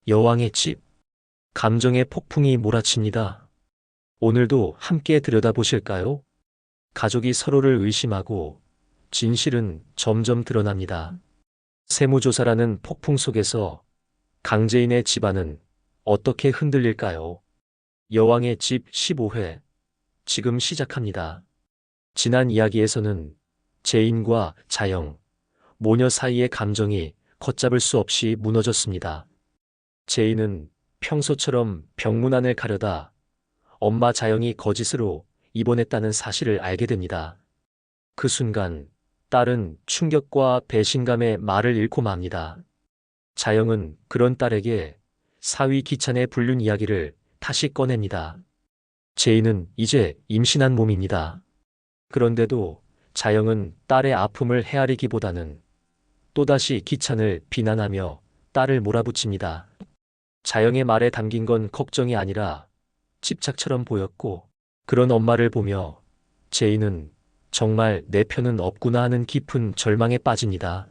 여왕의 집. 감정의 폭풍이 몰아칩니다. 오늘도 함께 들여다보실까요? 가족이 서로를 의심하고 진실은 점점 드러납니다. 세무조사라는 폭풍 속에서 강재인의 집안은 어떻게 흔들릴까요? 여왕의 집 15회. 지금 시작합니다. 지난 이야기에서는 재인과 자영, 모녀 사이의 감정이 걷잡을 수 없이 무너졌습니다. 재인은 평소처럼 병문안을 가려다 엄마 자영이 거짓으로 입원했다는 사실을 알게 됩니다. 그 순간 딸은 충격과 배신감에 말을 잃고 맙니다. 자영은 그런 딸에게 사위 기찬의 불륜 이야기를 다시 꺼냅니다. 재인은 이제 임신한 몸입니다. 그런데도 자영은 딸의 아픔을 헤아리기보다는 또다시 기찬을 비난하며 딸을 몰아붙입니다. 자영의 말에 담긴 건 걱정이 아니라 집착처럼 보였고, 그런 엄마를 보며 재인은 정말 내 편은 없구나 하는 깊은 절망에 빠집니다.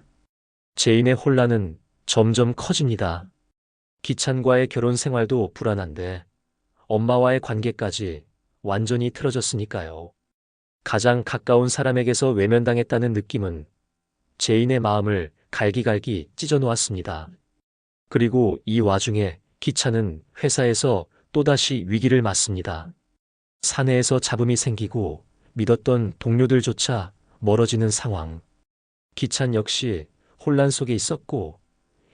재인의 혼란은 점점 커집니다. 기찬과의 결혼 생활도 불안한데 엄마와의 관계까지 완전히 틀어졌으니까요. 가장 가까운 사람에게서 외면당했다는 느낌은 재인의 마음을 갈기갈기 찢어놓았습니다. 그리고 이 와중에 기찬은 회사에서 또다시 위기를 맞습니다. 사내에서 잡음이 생기고 믿었던 동료들조차 멀어지는 상황. 기찬 역시 혼란 속에 있었고,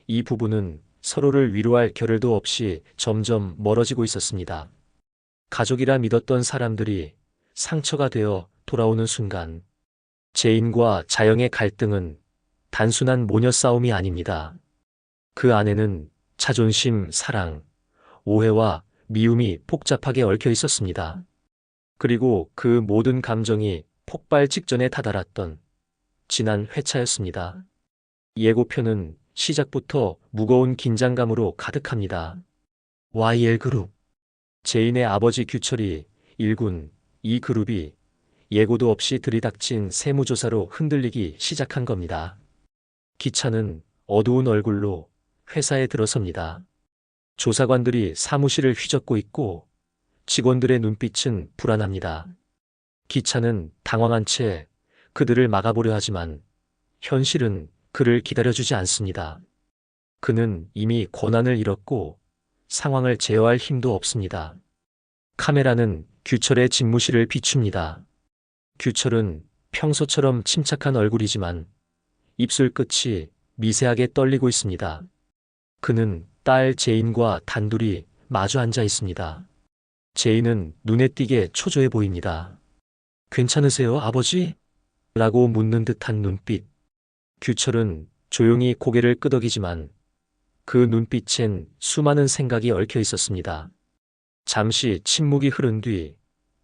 이 부부는 서로를 위로할 겨를도 없이 점점 멀어지고 있었습니다. 가족이라 믿었던 사람들이 상처가 되어 돌아오는 순간, 재인과 자영의 갈등은 단순한 모녀 싸움이 아닙니다. 그 안에는 자존심, 사랑, 오해와 미움이 복잡하게 얽혀 있었습니다. 그리고 그 모든 감정이 폭발 직전에 다다랐던 지난 회차였습니다. 예고편은 시작부터 무거운 긴장감으로 가득합니다. YL그룹. 재인의 아버지 규철이 1군, 2그룹이 예고도 없이 들이닥친 세무조사로 흔들리기 시작한 겁니다. 기찬은 어두운 얼굴로 회사에 들어섭니다. 조사관들이 사무실을 휘젓고 있고 직원들의 눈빛은 불안합니다. 기찬은 당황한 채 그들을 막아보려 하지만 현실은 그를 기다려주지 않습니다. 그는 이미 권한을 잃었고 상황을 제어할 힘도 없습니다. 카메라는 규철의 집무실을 비춥니다. 규철은 평소처럼 침착한 얼굴이지만 입술 끝이 미세하게 떨리고 있습니다. 그는 딸 재인과 단둘이 마주 앉아 있습니다. 재인은 눈에 띄게 초조해 보입니다. 괜찮으세요, 아버지? 라고 묻는 듯한 눈빛. 규철은 조용히 고개를 끄덕이지만 그 눈빛엔 수많은 생각이 얽혀 있었습니다. 잠시 침묵이 흐른 뒤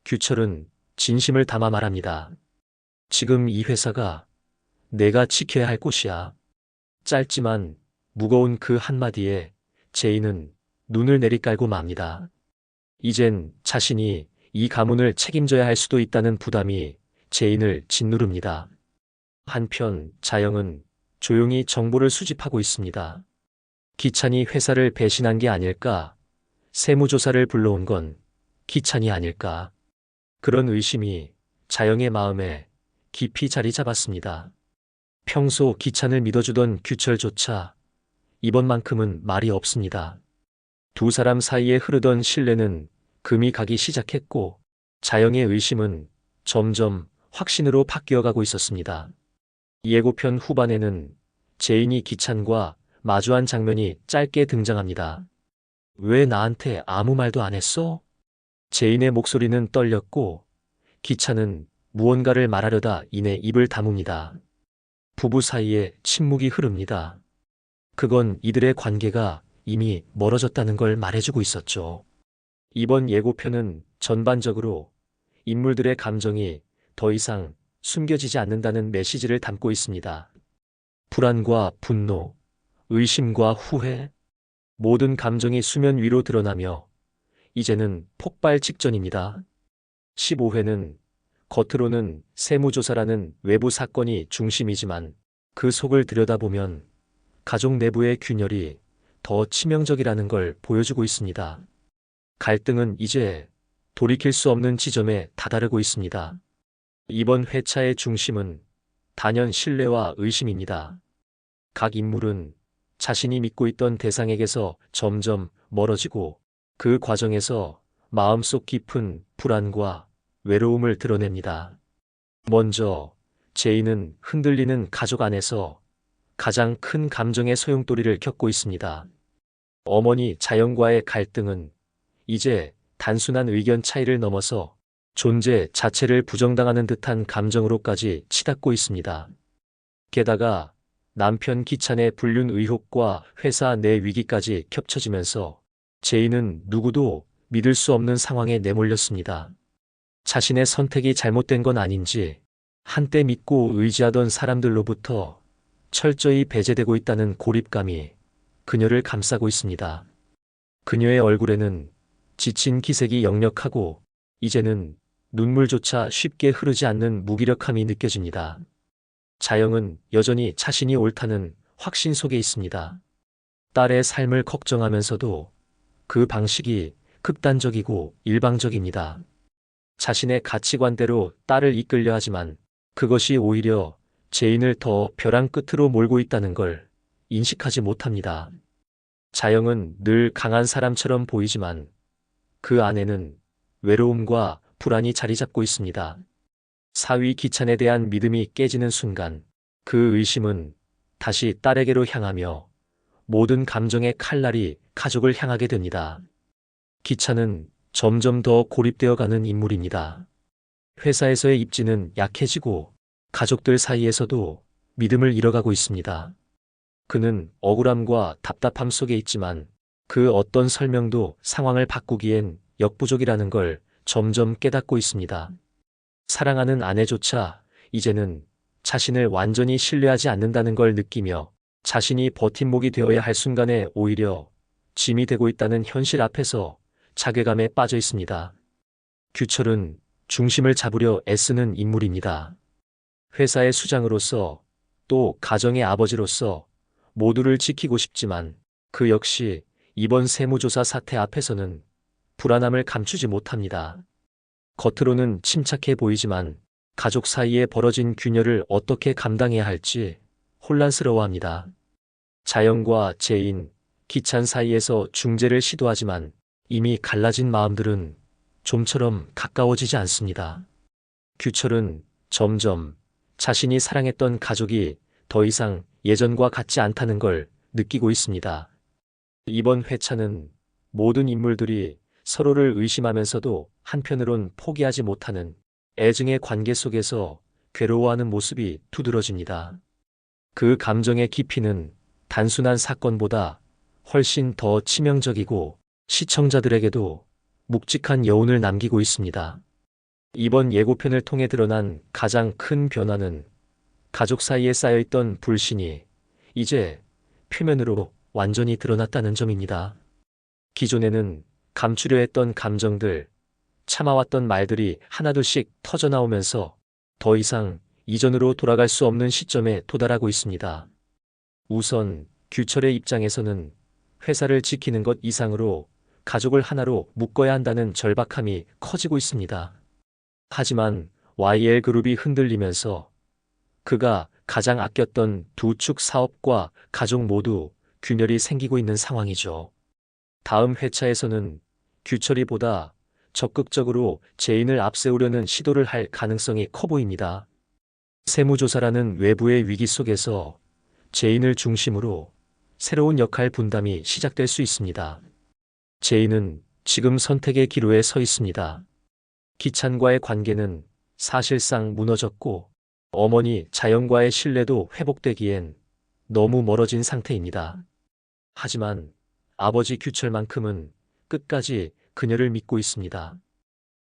규철은 진심을 담아 말합니다. 지금 이 회사가 내가 지켜야 할 곳이야. 짧지만 무거운 그 한마디에 재인은 눈을 내리깔고 맙니다. 이젠 자신이 이 가문을 책임져야 할 수도 있다는 부담이 재인을 짓누릅니다. 한편 자영은 조용히 정보를 수집하고 있습니다. 기찬이 회사를 배신한 게 아닐까? 세무조사를 불러온 건 기찬이 아닐까? 그런 의심이 자영의 마음에 깊이 자리 잡았습니다. 평소 기찬을 믿어주던 규철조차 이번만큼은 말이 없습니다. 두 사람 사이에 흐르던 신뢰는 금이 가기 시작했고 자영의 의심은 점점 확신으로 바뀌어가고 있었습니다. 예고편 후반에는 재인이 기찬과 마주한 장면이 짧게 등장합니다. 왜 나한테 아무 말도 안 했어? 재인의 목소리는 떨렸고 기찬은 무언가를 말하려다 이내 입을 다뭅니다. 부부 사이에 침묵이 흐릅니다. 그건 이들의 관계가 이미 멀어졌다는 걸 말해주고 있었죠. 이번 예고편은 전반적으로 인물들의 감정이 더 이상 숨겨지지 않는다는 메시지를 담고 있습니다. 불안과 분노, 의심과 후회, 모든 감정이 수면 위로 드러나며 이제는 폭발 직전입니다. 15회는 겉으로는 세무조사라는 외부 사건이 중심이지만 그 속을 들여다보면 가족 내부의 균열이 더 치명적이라는 걸 보여주고 있습니다. 갈등은 이제 돌이킬 수 없는 지점에 다다르고 있습니다. 이번 회차의 중심은 단연 신뢰와 의심입니다. 각 인물은 자신이 믿고 있던 대상에게서 점점 멀어지고 그 과정에서 마음속 깊은 불안과 외로움을 드러냅니다. 먼저 제인은 흔들리는 가족 안에서 가장 큰 감정의 소용돌이를 겪고 있습니다. 어머니 자연과의 갈등은 이제 단순한 의견 차이를 넘어서 존재 자체를 부정당하는 듯한 감정으로까지 치닫고 있습니다. 게다가 남편 기찬의 불륜 의혹과 회사 내 위기까지 겹쳐지면서 제인은 누구도 믿을 수 없는 상황에 내몰렸습니다. 자신의 선택이 잘못된 건 아닌지 한때 믿고 의지하던 사람들로부터 철저히 배제되고 있다는 고립감이 그녀를 감싸고 있습니다. 그녀의 얼굴에는 지친 기색이 역력하고 이제는 눈물조차 쉽게 흐르지 않는 무기력함이 느껴집니다. 자영은 여전히 자신이 옳다는 확신 속에 있습니다. 딸의 삶을 걱정하면서도 그 방식이 극단적이고 일방적입니다. 자신의 가치관대로 딸을 이끌려 하지만 그것이 오히려 제인을 더 벼랑 끝으로 몰고 있다는 걸 인식하지 못합니다. 자영은 늘 강한 사람처럼 보이지만 그 안에는 외로움과 불안이 자리 잡고 있습니다. 사위 기찬에 대한 믿음이 깨지는 순간 그 의심은 다시 딸에게로 향하며 모든 감정의 칼날이 가족을 향하게 됩니다. 기찬은 점점 더 고립되어 가는 인물입니다. 회사에서의 입지는 약해지고 가족들 사이에서도 믿음을 잃어가고 있습니다. 그는 억울함과 답답함 속에 있지만 그 어떤 설명도 상황을 바꾸기엔 역부족이라는 걸 점점 깨닫고 있습니다. 사랑하는 아내조차 이제는 자신을 완전히 신뢰하지 않는다는 걸 느끼며 자신이 버팀목이 되어야 할 순간에 오히려 짐이 되고 있다는 현실 앞에서 자괴감에 빠져 있습니다. 규철은 중심을 잡으려 애쓰는 인물입니다. 회사의 수장으로서 또 가정의 아버지로서 모두를 지키고 싶지만 그 역시 이번 세무조사 사태 앞에서는 불안함을 감추지 못합니다. 겉으로는 침착해 보이지만 가족 사이에 벌어진 균열을 어떻게 감당해야 할지 혼란스러워합니다. 자영과 제인, 기찬 사이에서 중재를 시도하지만 이미 갈라진 마음들은 좀처럼 가까워지지 않습니다. 규철은 점점 자신이 사랑했던 가족이 더 이상 예전과 같지 않다는 걸 느끼고 있습니다. 이번 회차는 모든 인물들이 서로를 의심하면서도 한편으론 포기하지 못하는 애증의 관계 속에서 괴로워하는 모습이 두드러집니다. 그 감정의 깊이는 단순한 사건보다 훨씬 더 치명적이고 시청자들에게도 묵직한 여운을 남기고 있습니다. 이번 예고편을 통해 드러난 가장 큰 변화는 가족 사이에 쌓여있던 불신이 이제 표면으로 완전히 드러났다는 점입니다. 기존에는 감추려 했던 감정들, 참아왔던 말들이 하나둘씩 터져나오면서 더 이상 이전으로 돌아갈 수 없는 시점에 도달하고 있습니다. 우선 규철의 입장에서는 회사를 지키는 것 이상으로 가족을 하나로 묶어야 한다는 절박함이 커지고 있습니다. 하지만 YL그룹이 흔들리면서 그가 가장 아꼈던 두 축 사업과 가족 모두 균열이 생기고 있는 상황이죠. 다음 회차에서는 규철이 보다 적극적으로 제인을 앞세우려는 시도를 할 가능성이 커 보입니다. 세무조사라는 외부의 위기 속에서 제인을 중심으로 새로운 역할 분담이 시작될 수 있습니다. 제인은 지금 선택의 기로에 서 있습니다. 기찬과의 관계는 사실상 무너졌고 어머니 자영과의 신뢰도 회복되기엔 너무 멀어진 상태입니다. 하지만 아버지 규철만큼은 끝까지 그녀를 믿고 있습니다.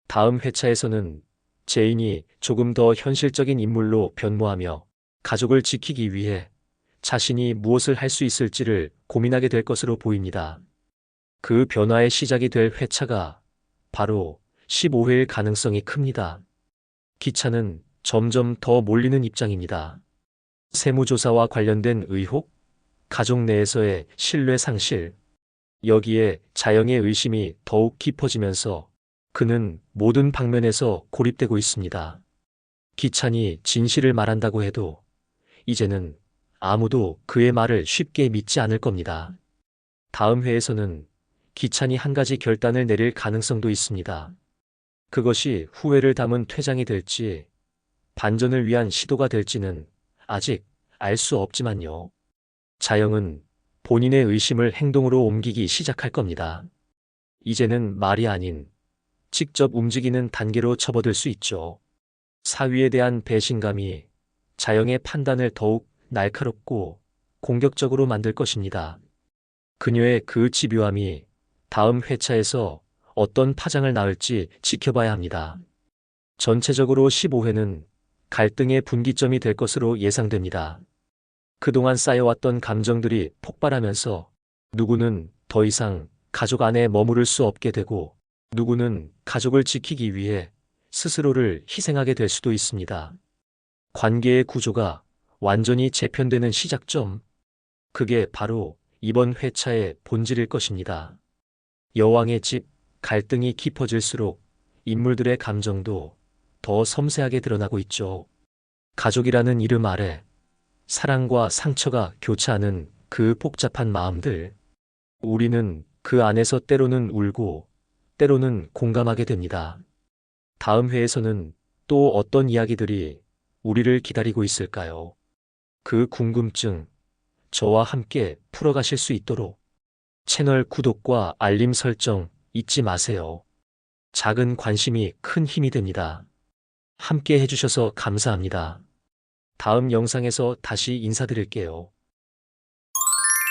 다음 회차에서는 제인이 조금 더 현실적인 인물로 변모하며 가족을 지키기 위해 자신이 무엇을 할 수 있을지를 고민하게 될 것으로 보입니다. 그 변화의 시작이 될 회차가 바로 15회일 가능성이 큽니다. 기찬은 점점 더 몰리는 입장입니다. 세무조사와 관련된 의혹, 가족 내에서의 신뢰 상실, 여기에 자영의 의심이 더욱 깊어지면서 그는 모든 방면에서 고립되고 있습니다. 기찬이 진실을 말한다고 해도 이제는 아무도 그의 말을 쉽게 믿지 않을 겁니다. 다음 회에서는 기찬이 한 가지 결단을 내릴 가능성도 있습니다. 그것이 후회를 담은 퇴장이 될지 반전을 위한 시도가 될지는 아직 알 수 없지만요. 자영은 본인의 의심을 행동으로 옮기기 시작할 겁니다. 이제는 말이 아닌 직접 움직이는 단계로 접어들 수 있죠. 사위에 대한 배신감이 자영의 판단을 더욱 날카롭고 공격적으로 만들 것입니다. 그녀의 그 집요함이 다음 회차에서 어떤 파장을 낳을지 지켜봐야 합니다. 전체적으로 15회는 갈등의 분기점이 될 것으로 예상됩니다. 그동안 쌓여왔던 감정들이 폭발하면서 누구는 더 이상 가족 안에 머무를 수 없게 되고 누구는 가족을 지키기 위해 스스로를 희생하게 될 수도 있습니다. 관계의 구조가 완전히 재편되는 시작점, 그게 바로 이번 회차의 본질일 것입니다. 여왕의 집, 갈등이 깊어질수록 인물들의 감정도 더 섬세하게 드러나고 있죠. 가족이라는 이름 아래 사랑과 상처가 교차하는 그 복잡한 마음들, 우리는 그 안에서 때로는 울고 때로는 공감하게 됩니다. 다음 회에서는 또 어떤 이야기들이 우리를 기다리고 있을까요? 그 궁금증, 저와 함께 풀어가실 수 있도록 채널 구독과 알림 설정 잊지 마세요. 작은 관심이 큰 힘이 됩니다. 함께 해주셔서 감사합니다. 다음 영상에서 다시 인사드릴게요.